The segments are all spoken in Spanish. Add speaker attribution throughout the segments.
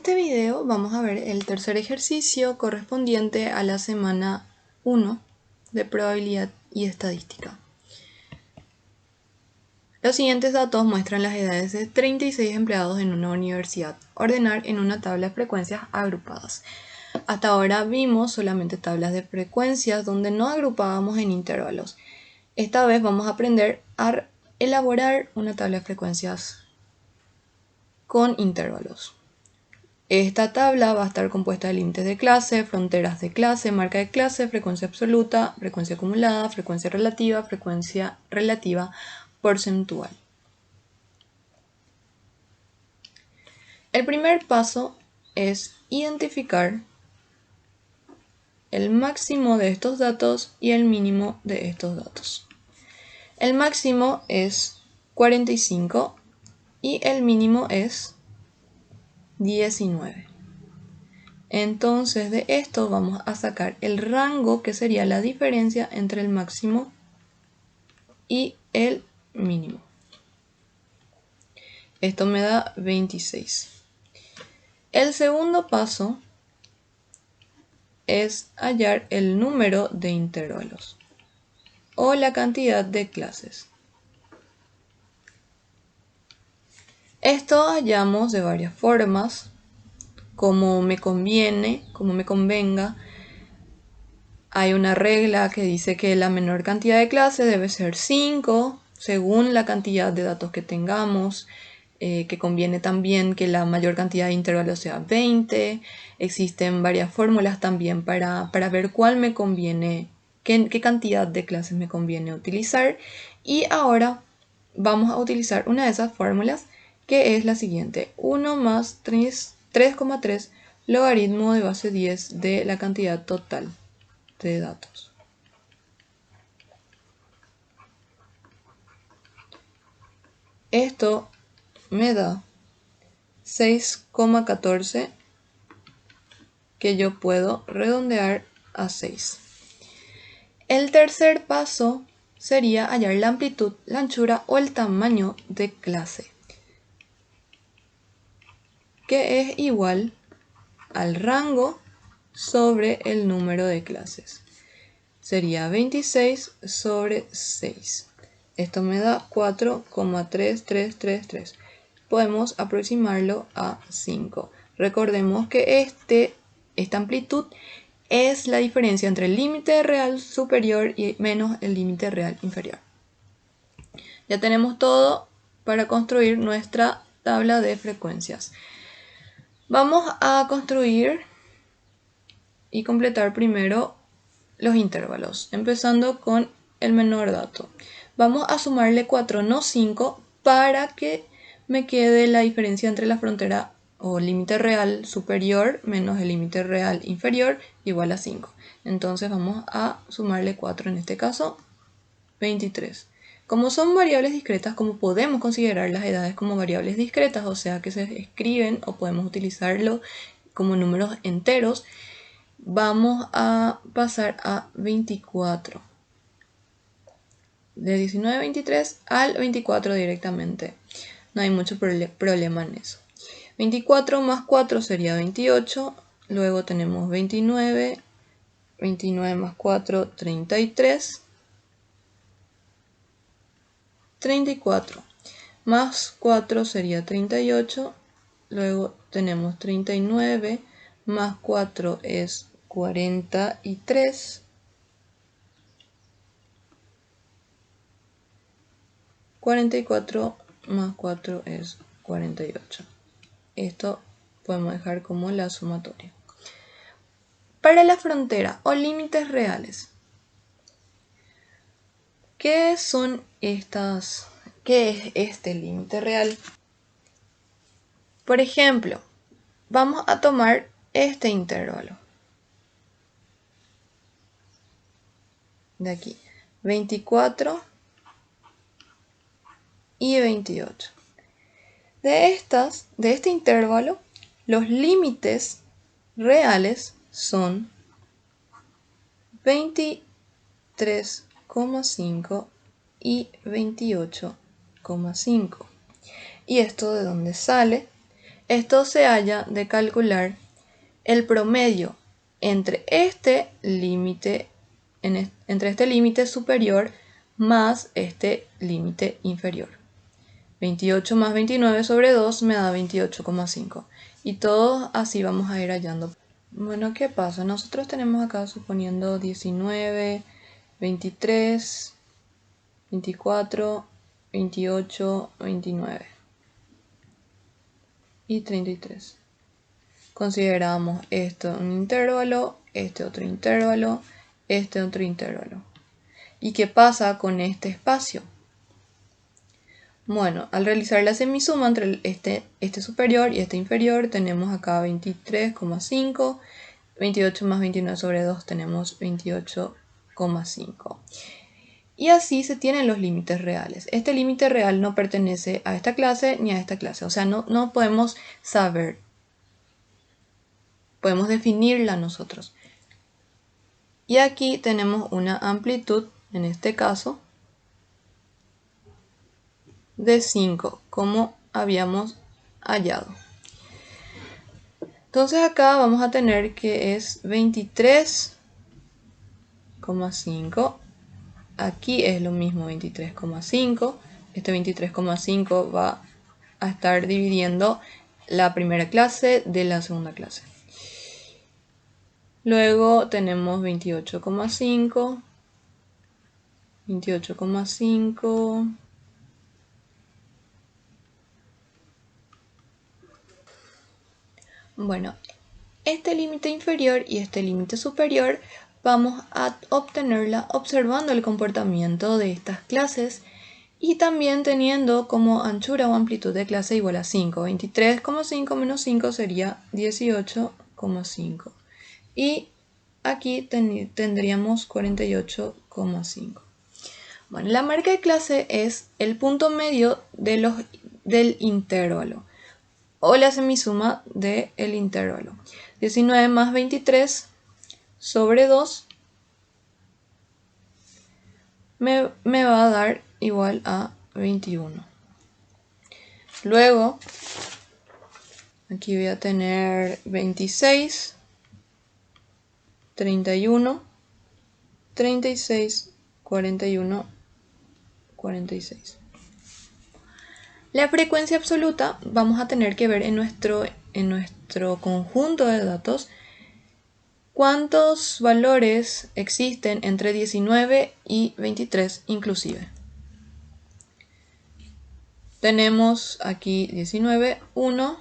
Speaker 1: este video vamos a ver el tercer ejercicio correspondiente a la semana 1 de probabilidad y estadística. Los siguientes datos muestran las edades de 36 empleados en una universidad. Ordenar en una tabla de frecuencias agrupadas. Hasta ahora vimos solamente tablas de frecuencias donde no agrupábamos en intervalos. Esta vez vamos a aprender a elaborar una tabla de frecuencias con intervalos. Esta tabla va a estar compuesta de límites de clase, fronteras de clase, marca de clase, frecuencia absoluta, frecuencia acumulada, frecuencia relativa porcentual. El primer paso es identificar el máximo de estos datos y el mínimo de estos datos. El máximo es 45 y el mínimo es 19. Entonces de esto vamos a sacar el rango, que sería la diferencia entre el máximo y el mínimo. Esto me da 26. El segundo paso es hallar el número de intervalos o la cantidad de clases. Esto hallamos de varias formas, como me conviene, como me convenga. Hay una regla que dice que la menor cantidad de clases debe ser 5, según la cantidad de datos que tengamos, que conviene también que la mayor cantidad de intervalos sea 20. Existen varias fórmulas también para ver cuál me conviene, qué cantidad de clases me conviene utilizar. Y ahora vamos a utilizar una de esas fórmulas, que es la siguiente: 1 más 3,3 logaritmo de base 10 de la cantidad total de datos. Esto me da 6,14, que yo puedo redondear a 6. El tercer paso sería hallar la amplitud, la anchura o el tamaño de clase, que es igual al rango sobre el número de clases. Sería 26 sobre 6. Esto me da 4,3333. Podemos aproximarlo a 5. Recordemos que esta amplitud es la diferencia entre el límite real superior y menos el límite real inferior. Ya tenemos todo para construir nuestra tabla de frecuencias. Vamos a construir y completar primero los intervalos, empezando con el menor dato. Vamos a sumarle 4, no 5, para que me quede la diferencia entre la frontera o límite real superior menos el límite real inferior igual a 5. Entonces vamos a sumarle 4, en este caso 23. Como son variables discretas, como podemos considerar las edades como variables discretas, o sea que se escriben o podemos utilizarlo como números enteros, vamos a pasar a 24. De 19 a 23 al 24 directamente. No hay mucho problema en eso. 24 más 4 sería 28. Luego tenemos 29. 29 más 4, 33. 34 más 4 sería 38. Luego tenemos 39 más 4 es 43. 44 más 4 es 48. Esto podemos dejar como la sumatoria. Para la frontera o límites reales, ¿qué son estas? ¿Qué es este límite real? Por ejemplo, vamos a tomar este intervalo de aquí, 24 y 28. De este intervalo, los límites reales son 23,5 y 28,5. ¿Y esto de dónde sale? esto se halla de calcular el promedio entre este límite superior más este límite inferior. 28 más 29 sobre 2 me da 28,5. Y todos así vamos a ir hallando. Bueno, ¿qué pasa? Nosotros tenemos acá suponiendo 19, 23, 24, 28, 29 y 33. Consideramos esto un intervalo, este otro intervalo, este otro intervalo. ¿Y qué pasa con este espacio? Bueno, al realizar la semisuma entre este superior y este inferior, tenemos acá 23,5, 28 más 29 sobre 2 tenemos 28,5. Y así se tienen los límites reales. Este límite real no pertenece a esta clase ni a esta clase, o sea, no podemos saber. Podemos definirla nosotros. Y aquí tenemos una amplitud, en este caso, de 5, como habíamos hallado. Entonces acá vamos a tener que es 23,5. Aquí es lo mismo, 23,5. Este 23,5 va a estar dividiendo la primera clase de la segunda clase. Luego tenemos 28,5. 28,5. Bueno, este límite inferior y este límite superior vamos a obtenerla observando el comportamiento de estas clases y también teniendo como anchura o amplitud de clase igual a 5. 23,5 menos 5 sería 18,5. Y aquí tendríamos 48,5. Bueno, la marca de clase es el punto medio del intervalo o la semisuma del intervalo. 19 más 23 sobre 2 me va a dar igual a 21. Luego, aquí voy a tener 26, 31, 36, 41, 46. La frecuencia absoluta vamos a tener que ver en nuestro conjunto de datos cuántos valores existen entre 19 y 23 inclusive. Tenemos aquí 19, 1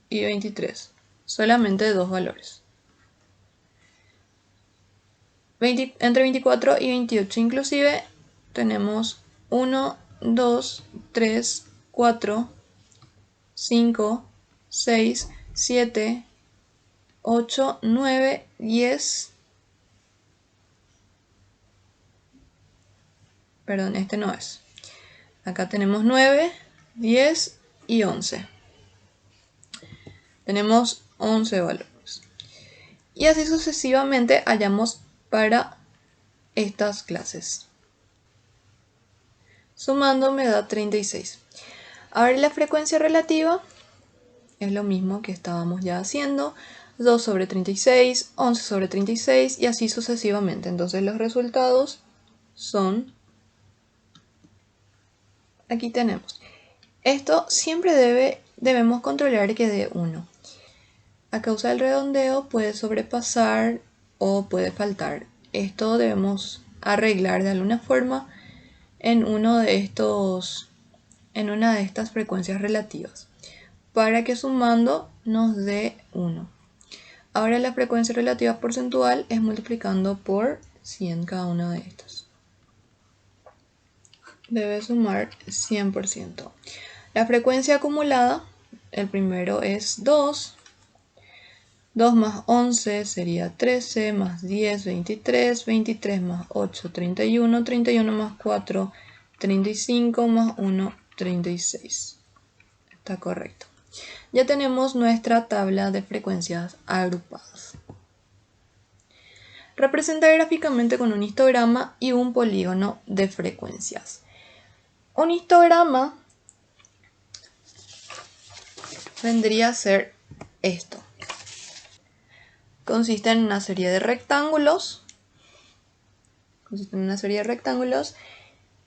Speaker 1: y 23. Solamente dos valores. Entre 24 y 28 inclusive tenemos 1, 2, 3, 4, 5, 6, 7, 8, 9, 10. Perdón, este no es. Acá tenemos 9, 10 y 11. Tenemos 11 valores. Y así sucesivamente hallamos para estas clases. Sumando me da 36. Ahora la frecuencia relativa es lo mismo que estábamos ya haciendo. 2 sobre 36, 11 sobre 36 y así sucesivamente. Entonces los resultados son... Aquí tenemos. Esto siempre debemos controlar que dé 1. A causa del redondeo puede sobrepasar o puede faltar. Esto debemos arreglar de alguna forma en una de estas frecuencias relativas para que sumando nos dé 1. Ahora la frecuencia relativa porcentual es multiplicando por 100 cada una de estas. Debe sumar 100%. La frecuencia acumulada, el primero es 2. 2 más 11 sería 13, más 10, 23, 23 más 8, 31, 31 más 4, 35, más 1, 36. Está correcto. Ya tenemos nuestra tabla de frecuencias agrupadas. Representa gráficamente con un histograma y un polígono de frecuencias. Un histograma vendría a ser esto. Consiste en una serie de rectángulos.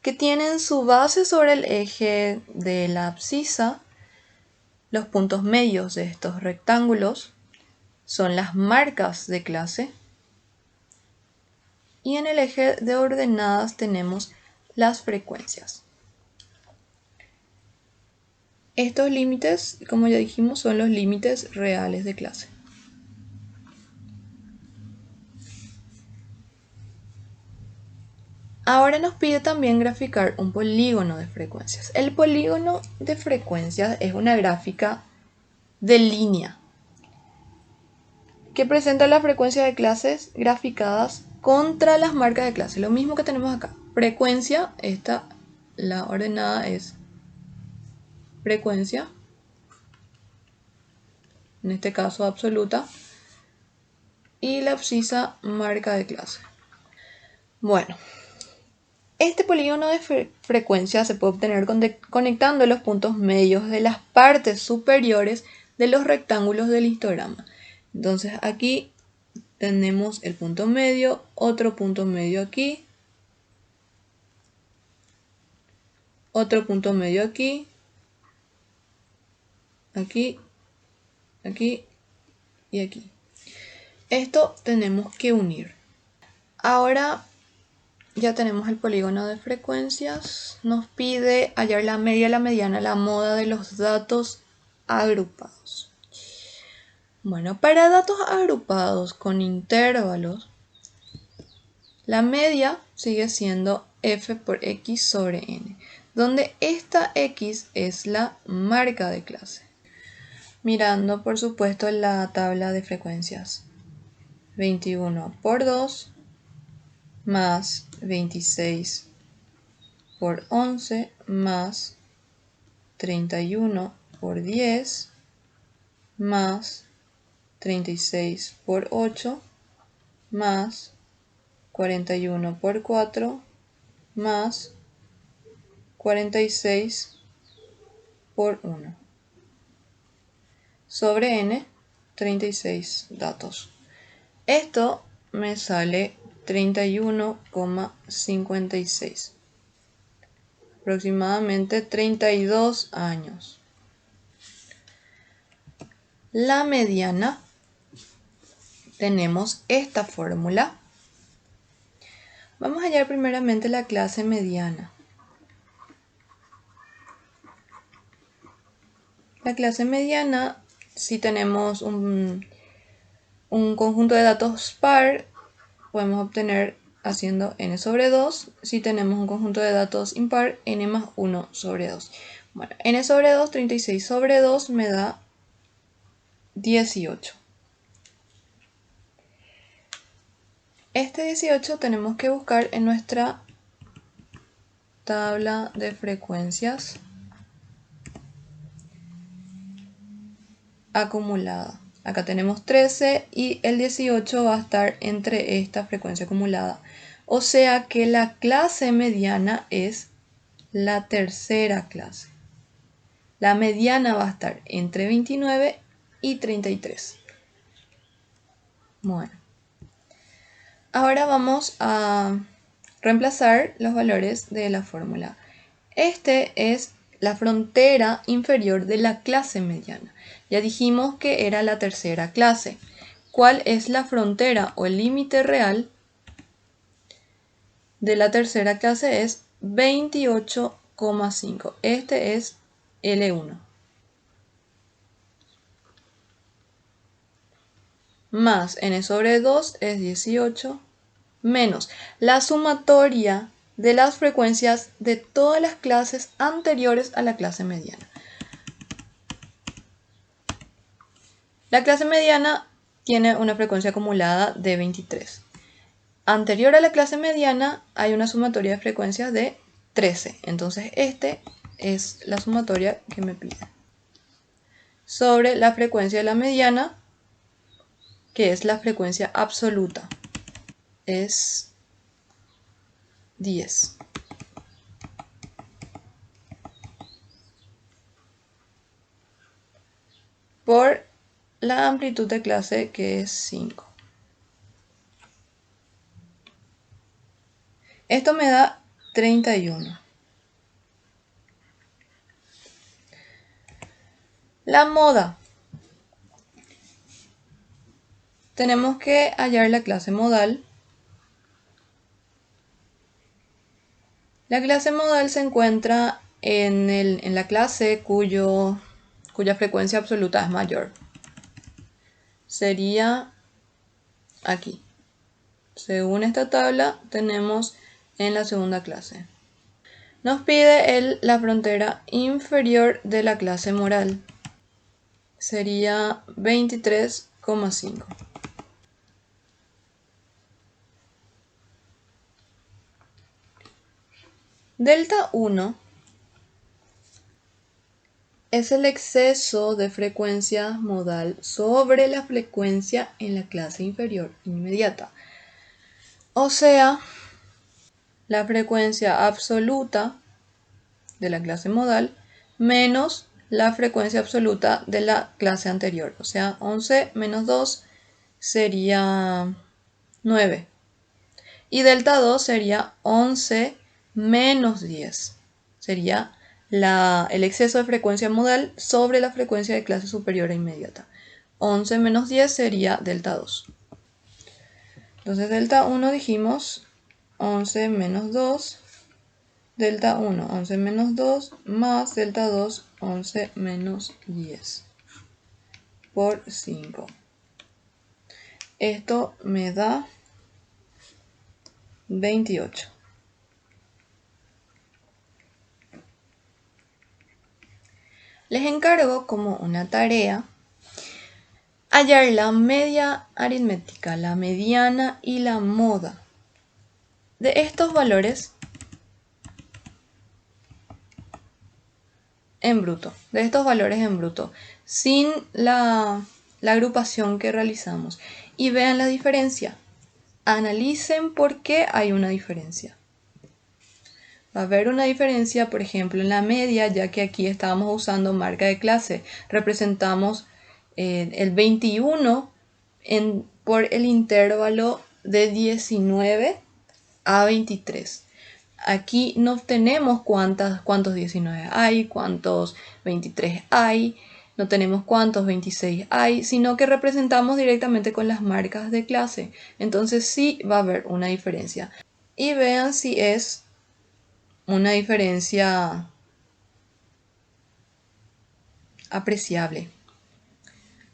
Speaker 1: Que tienen su base sobre el eje de la abscisa. Los puntos medios de estos rectángulos son las marcas de clase. Y en el eje de ordenadas tenemos las frecuencias. Estos límites, como ya dijimos, son los límites reales de clase. Ahora nos pide también graficar un polígono de frecuencias. El polígono de frecuencias es una gráfica de línea que presenta la frecuencia de clases graficadas contra las marcas de clase. Lo mismo que tenemos acá. Frecuencia, la ordenada es frecuencia, en este caso absoluta, y la abscisa marca de clase. Bueno, este polígono de frecuencia se puede obtener conectando los puntos medios de las partes superiores de los rectángulos del histograma. Entonces aquí tenemos el punto medio, otro punto medio aquí, otro punto medio aquí, aquí, aquí y aquí. Esto tenemos que unir. Ahora ya tenemos el polígono de frecuencias. Nos pide hallar la media, la mediana, la moda de los datos agrupados. Bueno, para datos agrupados con intervalos, la media sigue siendo f por x sobre n, donde esta x es la marca de clase. Mirando, por supuesto, la tabla de frecuencias. 21 por 2 más 26 por 11 más 31 por 10 más 36 por 8 más 41 por 4 más 46 por 1 sobre n, 36 datos. Esto me sale 31,56, aproximadamente 32 años. La mediana, tenemos esta fórmula. Vamos a hallar primeramente la clase mediana. La clase mediana, si tenemos un conjunto de datos par, podemos obtener haciendo n sobre 2. Si tenemos un conjunto de datos impar, n más 1 sobre 2. Bueno, n sobre 2, 36 sobre 2 me da 18. Este 18 tenemos que buscar en nuestra tabla de frecuencias acumulada. Acá tenemos 13 y el 18 va a estar entre esta frecuencia acumulada. O sea que la clase mediana es la tercera clase. La mediana va a estar entre 29 y 33. Bueno. Ahora vamos a reemplazar los valores de la fórmula. Este es la frontera inferior de la clase mediana. Ya dijimos que era la tercera clase. ¿Cuál es la frontera o el límite real de la tercera clase? Es 28,5. Este es L1. Más n sobre 2 es 18, menos la sumatoria de las frecuencias de todas las clases anteriores a la clase mediana. La clase mediana tiene una frecuencia acumulada de 23. Anterior a la clase mediana hay una sumatoria de frecuencias de 13. Entonces este es la sumatoria que me pide. Sobre la frecuencia de la mediana, que es la frecuencia absoluta, es 10. la amplitud de clase, que es 5. Esto me da 31. La moda. Tenemos que hallar la clase modal. La clase modal se encuentra en la clase cuya frecuencia absoluta es mayor. Sería aquí. Según esta tabla, tenemos en la segunda clase. Nos pide la frontera inferior de la clase moral. Sería 23,5. Delta 1 es el exceso de frecuencia modal sobre la frecuencia en la clase inferior inmediata. O sea, la frecuencia absoluta de la clase modal menos la frecuencia absoluta de la clase anterior. O sea, 11 menos 2 sería 9. Y delta 2 sería 11 menos 10. Sería el exceso de frecuencia modal sobre la frecuencia de clase superior e inmediata. 11 menos 10 sería delta 2. Entonces delta 1 dijimos 11 menos 2, delta 1, 11 menos 2, más delta 2, 11 menos 10 por 5. Esto me da 28. Les encargo como una tarea hallar la media aritmética, la mediana y la moda de estos valores en bruto, sin la agrupación que realizamos. Y vean la diferencia. Analicen por qué hay una diferencia. Va a haber una diferencia, por ejemplo, en la media, ya que aquí estábamos usando marca de clase. Representamos el 21 por el intervalo de 19 a 23. Aquí no tenemos cuántos 19 hay, cuántos 23 hay, no tenemos cuántos 26 hay, sino que representamos directamente con las marcas de clase. Entonces sí va a haber una diferencia. Y vean si es una diferencia apreciable.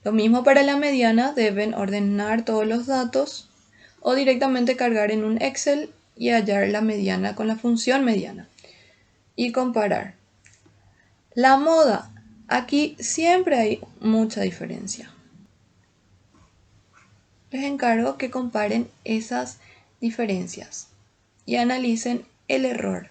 Speaker 1: Lo mismo para la mediana, deben ordenar todos los datos o directamente cargar en un Excel y hallar la mediana con la función mediana y comparar. La moda, aquí siempre hay mucha diferencia. Les encargo que comparen esas diferencias y analicen el error.